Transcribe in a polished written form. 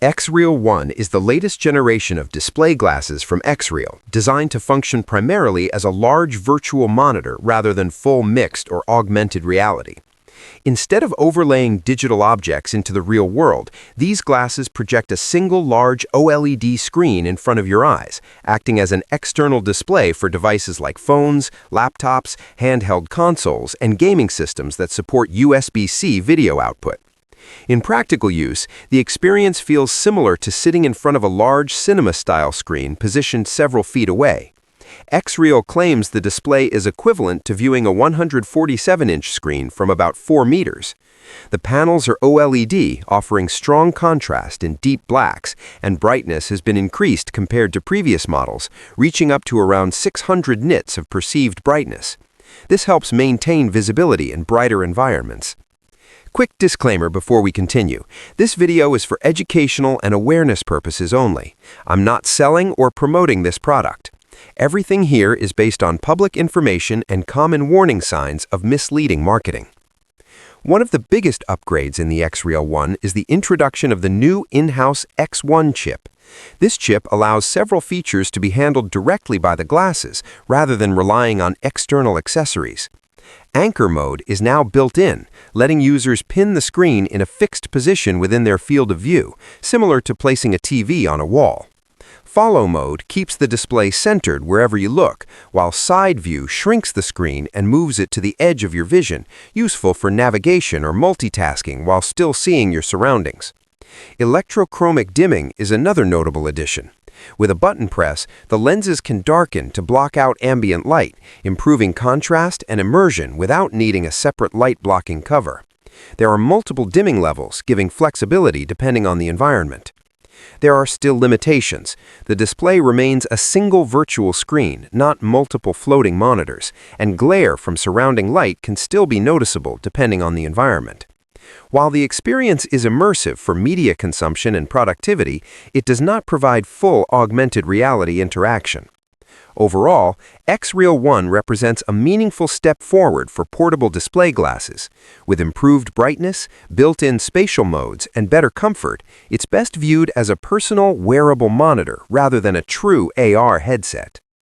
XREAL 1 is the latest generation of display glasses from XREAL, designed to function primarily as a large virtual monitor rather than full mixed or augmented reality. Instead of overlaying digital objects into the real world, these glasses project a single large OLED screen in front of your eyes, acting as an external display for devices like phones, laptops, handheld consoles, and gaming systems that support USB-C video output. In practical use, the experience feels similar to sitting in front of a large cinema-style screen positioned several feet away. XREAL claims the display is equivalent to viewing a 147-inch screen from about 4 meters. The panels are OLED, offering strong contrast in deep blacks, and brightness has been increased compared to previous models, reaching up to around 600 nits of perceived brightness. This helps maintain visibility in brighter environments. Quick disclaimer before we continue. This video is for educational and awareness purposes only. I'm not selling or promoting this product. Everything here is based on public information and common warning signs of misleading marketing. One of the biggest upgrades in the XREAL 1 is the introduction of the new in-house X1 chip. This chip allows several features to be handled directly by the glasses rather than relying on external accessories. Anchor mode is now built in, letting users pin the screen in a fixed position within their field of view, similar to placing a TV on a wall. Follow mode keeps the display centered wherever you look, while side view shrinks the screen and moves it to the edge of your vision, useful for navigation or multitasking while still seeing your surroundings. Electrochromic dimming is another notable addition. With a button press, the lenses can darken to block out ambient light, improving contrast and immersion without needing a separate light-blocking cover. There are multiple dimming levels, giving flexibility depending on the environment. There are still limitations. The display remains a single virtual screen, not multiple floating monitors, and glare from surrounding light can still be noticeable depending on the environment. While the experience is immersive for media consumption and productivity, it does not provide full augmented reality interaction. Overall, XREAL 1 represents a meaningful step forward for portable display glasses. With improved brightness, built-in spatial modes, and better comfort, it's best viewed as a personal, wearable monitor rather than a true AR headset.